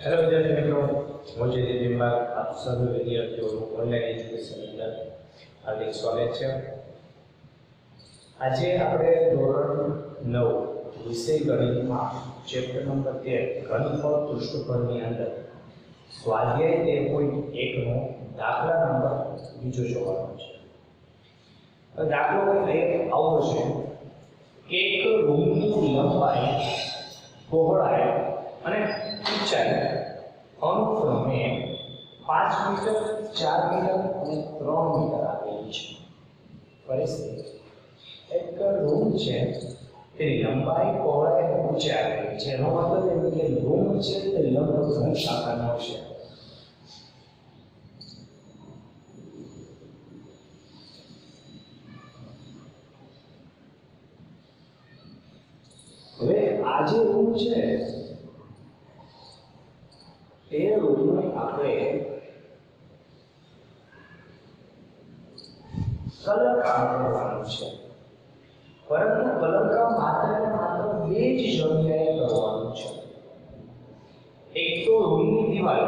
Hello विद्यार्थी मित्रों, હું જયદીપ નિંબાર્ક આપ સર્વ વિદ્યાર્થીઓનું ઓનલાઈન એજ્યુકેશન અંદર હાર્દિક સ્વાગત છે। આજે આપણે ધોરણ 9 વિષય ગણિતમાં ચેપ્ટર નંબર 13 ઘનફળ પૃષ્ઠફળની અંદર સ્વાધ્યાય 13.1 નો દાખલા નંબર બીજો જોવાનો છે। દાખલો કંઈક આવો છે કે એક રૂમની લંબાઈ, પહોળાઈ અને ઊંચાઈ અનુક્રમે 5 મીટર, 4 મીટર અને 3 મીટર આપેલી છે। પરિસ્થિતિ એક રૂમ છે, તેની લંબાઈ, પહોળાઈ અને ઊંચાઈ આપેલી છે। એનો મતલબ એમ કે રૂમ છે તે લગભગ ઘન આકારનો છે। હવે આ જે રૂમ છે એ રૂમને આપણે કલર કામ કરવાનું છે, પરંતુ કલર કામ માત્ર ને માત્ર બે જ જગ્યાએ કરવાનું છે। એક તો રૂમની દિવાલ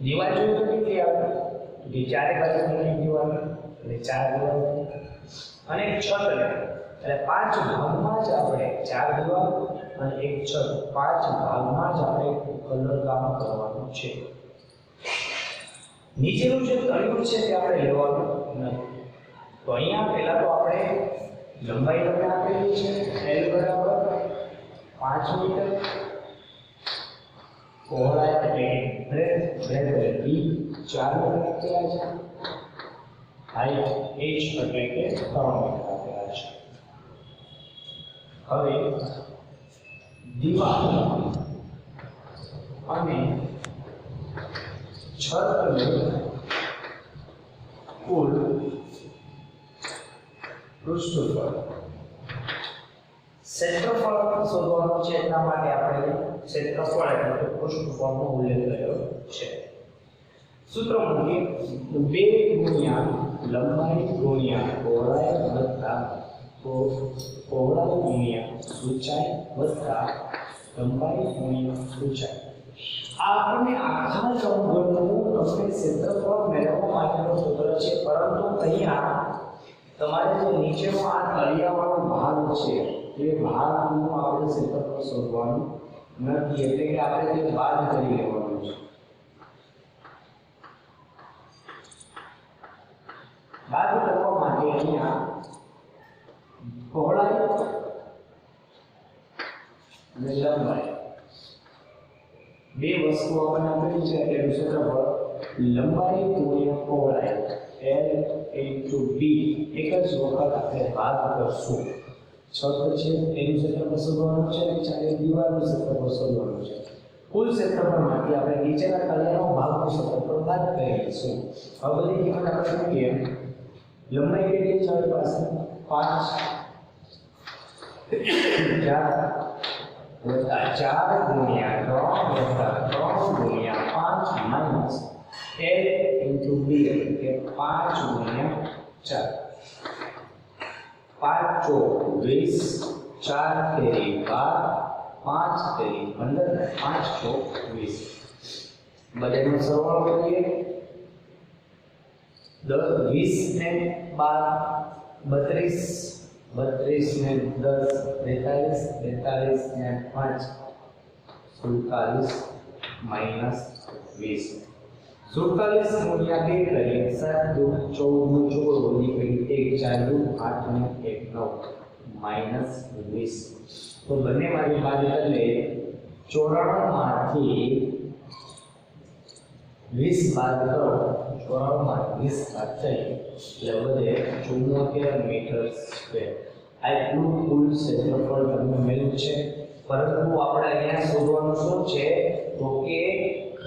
જોઈએ તો કેટલી આવે કે ચારે બાજુની દિવાલ એટલે 4 દિવાલ અને એક છત એટલે 5 ભાગમાં જ આપણે 4 દિવાલ અને એક છત 5 ભાગમાં જ આપણે કલર કામ કરવાનું છે। નીચેનું જે તળિયું છે તે આપણે લેવાનું નથી। તો અહીંયા પહેલા તો આપણે લંબાઈ તમને આપેલી છે L બરાબર 5 મીટર, પહોળાઈ એટલે બ્રેડથ એટલે D 4 મીટર આપેલા છે, હાઈટ h એટલે કે 3 મીટર આપેલા છે। હવે દીવાલ અને છતનું કુલ પૃષ્ઠફળ ક્ષેત્રફળ શોધવાનું છે। એટલા માટે આપણે ક્ષેત્રફળ એટલે કે પૃષ્ઠફળનો ઉલ્લેખ કર્યો છે। સૂત્ર મૂકીએ 2 ગુણ્યા લંબાઈ ગુણ્યા પહોળાઈ વત્તા પહોળાઈ ગુણ્યા ઊંચાઈ વત્તા લંબાઈ ગુણ્યા ઊંચાઈ। આપણે આખા ચૌકોરનું આપણે ક્ષેત્રફળ મેળવવા માટેનો સૂત્ર છે, પરંતુ અહીંયા તમારે જે નીચેનો આ તળિયાવાળો ભાગ છે એ ભાગનું આપણે ક્ષેત્રફળ શોધવાનું નથી, એટલે કે આપણે તે બાદ કરી લેવાનું છે। બાદ કરવા માટે અહીંયા પહોળાઈ અને લંબાઈ બે વસ્તુ આપણને આપેલી છે એટલે ક્ષેત્રફળ લંબાઈ ગુણ્યા પહોળાઈ L * B એક જ વખત આપણે ભાગ કરશું। છત છે એનું ક્ષેત્રફળ શોધવાનું છે અને ચારે દીવાલનું ક્ષેત્રફળ શોધવાનું છે। કુલ ક્ષેત્રફળમાંથી આપણે નીચેના તળિયાનો ભાગનું ક્ષેત્રફળ બાદ કરી લઈશું। હવે બધી કિંમત આપણે મૂકીએ। લંબાઈ કેટલી છે આપણી પાસે 5 4 ગુણ્યા 3 વત્તા 3 ગુણ્યા 5 માઈનસ L * B એટલે 5 ગુણ્યા 4 5 ચોક 20 4 તેરી 12 5 તેરી 15 5 ચોક 20 બધાનો સરવાળો કરીએ 20 ને 12 32 ને 10 43 43 ને 5 47 માઈનસ 20 47 ગુણ્યા 2 કરીએ 7 2 14 14 નીકળી 1 4 8 ને 1 9 માઈનસ 20। તો બંનેમાંથી બાદ કરી લઈએ। 94 માંથી 20 બાદ કરો, 94 માંથી 20 બાદ કરીએ એટલે વધે 74 મીટર સ્ક્વેર। આટલું કુલ ક્ષેત્રફળ તમને મળ્યું છે, પરંતુ આપણે અહીંયા શોધવાનું શું છે તો કે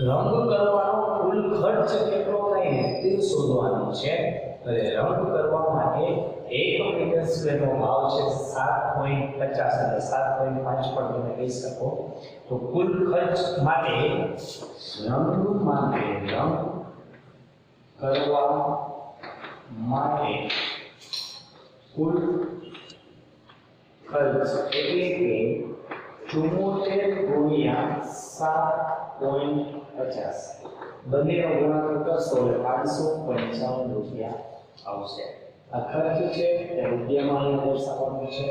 રંગ કરવાનો કુલ ખર્ચ કેટલો થાય ને તે શોધવાનો છે। એટલે રંગ કરવા માટે 1 મીટર સ્ક્વેરનો ભાવ છે 7.50 એટલે 7.5 પણ તમે કહી શકો। તો કુલ ખર્ચ માટે રંગ કરવા માટે કુલ ખર્ચ એટલે કે 74 ગુણ્યા 7.50 બંનેનો ગુણાકાર કરશો એટલે 555 રૂપિયા આવશે. આ ખર્ચ છે તે રૂપિયામાં અહીંયા દર્શાવવાનો છે.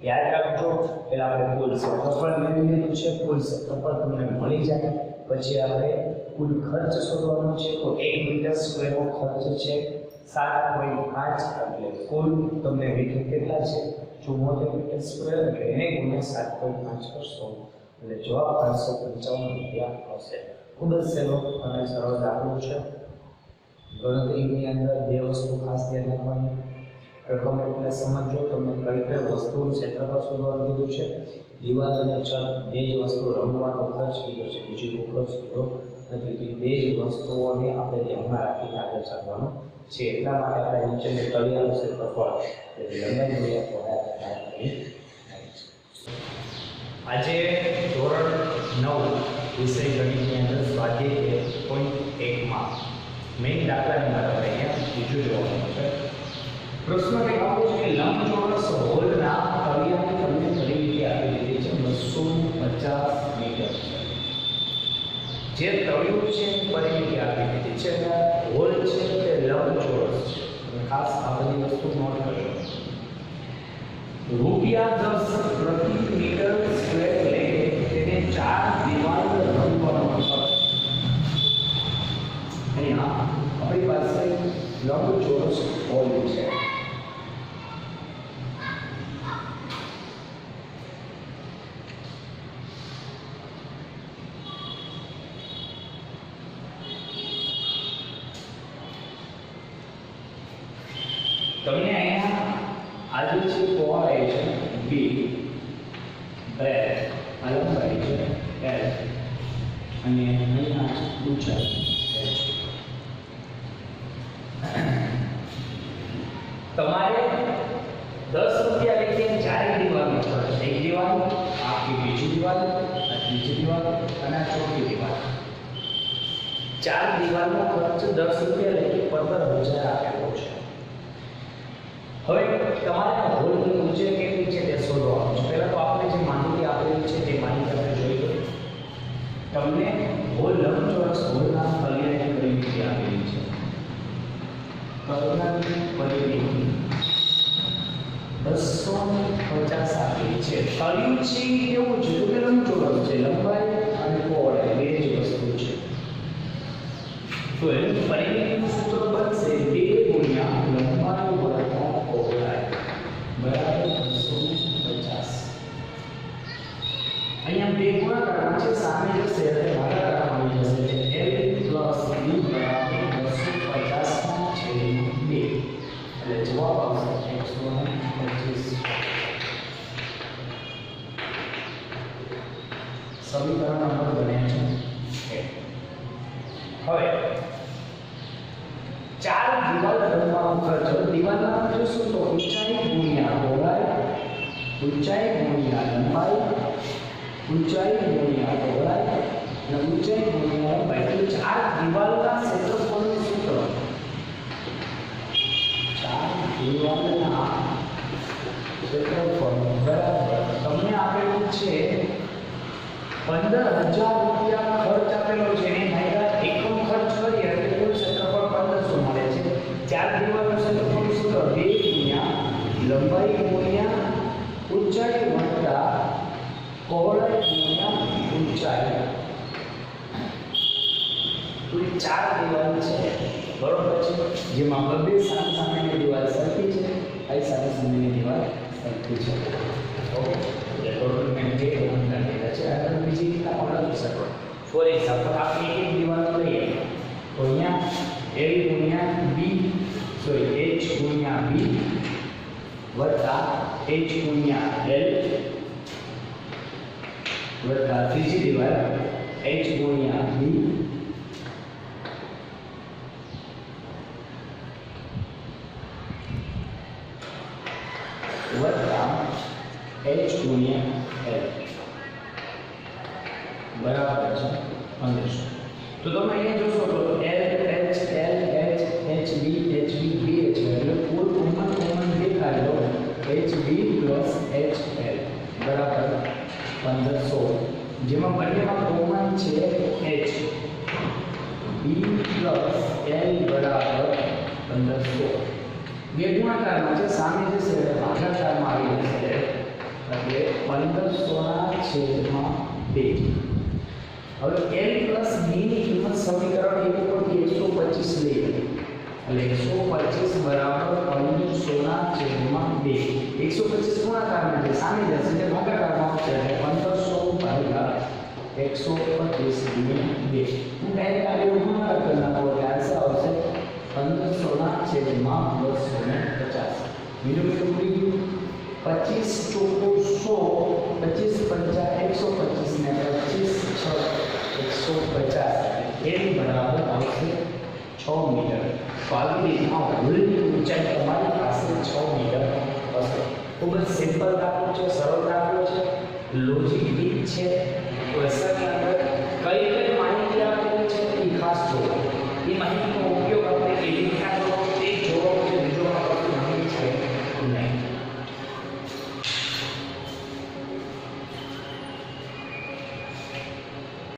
યાદ રાખજો પહેલા આપણે કુલ ક્ષેત્રફળ મેળવી લીધું છે. કુલ ક્ષેત્રફળ તમને મળી જાય પછી આપણે કુલ ખર્ચ શોધવાનો છે. તો 1 મીટર સ્ક્વેરનો ખર્ચ છે 7.5 એટલે કુલ તમને મીટર કેટલા છે 74 મીટર સ્ક્વેર એટલે એને ગુણ્યા 7.5 કરશો એટલે જવાબ 555 રૂપિયા આવશે. ખૂબ જ સહેલો અને સરળ દાખલો છે. ગણતરીની અંદર બે વસ્તુ ખાસ ધ્યાન રાખવાની. પ્રથમ એટલે સમજો તમને કઈ કઈ વસ્તુનું ક્ષેત્રફળ શોધવાનું કીધું છે. દિવાલ અને છત બે જ વસ્તુ રમવાનો ખર્ચ કીધો છે, બીજો ખર્ચ કીધો નથી. બે જ વસ્તુઓને આપણે ધ્યાનમાં રાખીને આગળ ચાલવાનું છે. એટલા માટે આપણે નીચેને તળિયાનું ક્ષેત્રફળ એટલે લંબાઈ ગુણ્યા પહોળાઈ. આજે ધોરણ 9 વિષય ગણિતની અંદર સ્વાધ્યાય 1.1 માં મેઇન દાખલાની વાત અહીંયા બીજું જોવાનું છે. પ્રશ્ન કંઈક આવો છે કે લંબચોરસ હોલના તળિયાની તમને પરિમિતિ આપી દીધી છે 250 મીટર. જે તળિયું છે પરિમિતિ આપી દીધી છે અને હોલ છે તે લંબચોરસ છે. ખાસ આ બધી વસ્તુ નોટ કરજો. રૂપિયા 10 પ્રતિ મીટર સ્ક્વેર લઈને તેને 4 દિવાલ રંગવાનો ખર્ચ. અહીંયા આપણી પાસે લંબચોરસ હોલ છે. તમને અહીંયા આજે છે પહોળાઈ છે b, બ્રેડ આ લંબાઈ છે l અને અહીંયા ઊંચાઈ h. તમારે 10 રૂપિયા લઈને ચારે દિવાલનો ખર્ચ. એક દિવાલ, આખી બીજી દિવાલ, આ ત્રીજી દિવાલ અને આ ચોથી દિવાલ. 4 દિવાલનો ખર્ચ 10 રૂપિયા લઈને 15,000 આપેલો છે. હવે તમારે હોલની ઊંચાઈ કેટલી છે તે શોધવાનું છે. પહેલા તો આપણે જે માહિતી આપેલી છે તે માહિતી આપણે જોઈ લઈએ. તમને હોલ લંબચોરસ હોલના તળિયાની પરિમિતિ આપેલી છે. તળિયાની પરિમિતિ 250 આપેલી છે. તળિયું છે કેવું છે તો કે લંબચોરસ છે. લંબાઈ અને પહોળાઈ બે જ વસ્તુ છે. તો એનું પરિમિતિનું સૂત્ર બનશે 2 ગુણ્યા લંબાઈ વત્તા પહોળાઈ બરાબર 250. અહીંયા બે ગુણાકાર છે, સામે જશે એટલે ભાગાકાર આવી જશે. l + b બરાબર 250/2 એટલે જવાબ આવશે 125. સમીકરણ નંબર બન્યા છે. હવે 4 દિવાલ રંગવાનો ખર્ચ. દિવાલના ખર્ચ શું તો ઊંચાઈ ગુણ્યા પહોળાઈ, ઊંચાઈ ગુણ્યા લંબાઈ, ઊંચાઈ ગુણ્યા પહોળાઈ અને ઊંચાઈ ગુણ્યા લંબાઈ. તો 4 દિવાલના ક્ષેત્રફળનું સૂત્ર 4 દિવાલના ક્ષેત્રફળ બરાબર તમને આપેલું છે 15,000 રૂપિયા ખર્ચ આપેલો છે. એને ભાગ્યા એકમ ખર્ચ કરીએ એટલે કુલ ક્ષેત્રફળ 1500 મળે છે. 4 દિવાલનું ક્ષેત્રફળ સૂત્ર 2 ગુણ્યા લંબાઈ ગુણ્યા ઊંચાઈ વત્તા પહોળાઈ ગુણ્યા ઊંચાઈ. કુલ 4 દિવાલ છે બરોબર છે, જેમાં બબ્બે સામે સામેની દિવાલ સરખી છે, આ સામે સામેની દિવાલ સરખી છે. ઓકે, એટલે ટોટલ મેં જે ગણતરી કરેલા છે આગળ બીજી રીતે આપણે લખી શકો. ફોર એક્ઝામ્પલ આપણે એક દિવાલ લઈએ તો અહીંયા l ગુણ્યા b સોરી h ગુણ્યા b વત્તા h ગુણ્યા l વત્તા ત્રીજી દિવાલ h ગુણ્યા b વત્તા h ગુણ્યા l બરાબર છે 1500. તો તમે અહીંયા જોશો તો l h l h h b h b b h એટલે કુલ કોમન દેખાય તો h b + h l બરાબર 1500 જેમાં બંનેમાં કોમન છે h b પ્લસ l બરાબર 1500 બે ગુણાકારમાં છે સામે જશે એટલે ભાગાકારમાં આવી જશે એટલે 1500 ના છેદમાં 2 હવે l પ્લસ b ની કિંમત સમીકરણ 1 પરથી 125 લઈએ એટલે 125 બરાબર 1500 ના છેદમાં 2 125 ગુણાકારમાં છે સામે જશે એટલે ભાગાકારમાં આવશે એટલે 1500 ભાગ્યા 125 ગુણ્યા 2 હું ડાયરેક્ટ આ બે ગુણાકાર કરી નાખો એટલે આન્સર આવશે 1500 ના છેદમાં 250 બીજું કેટલું પડી ગયું 25 ચોકો 100 25 50 125 ને 25 6 150 એની બરાબર આવશે 6 મીટર તો આવી રીતના હોલની ઊંચાઈ તમારી પાસે 6 મીટર હશે ખૂબ જ સિમ્પલ દાખલો છે સરળ દાખલો છે લોજિક ડીપ છે ક્વેશ્ચન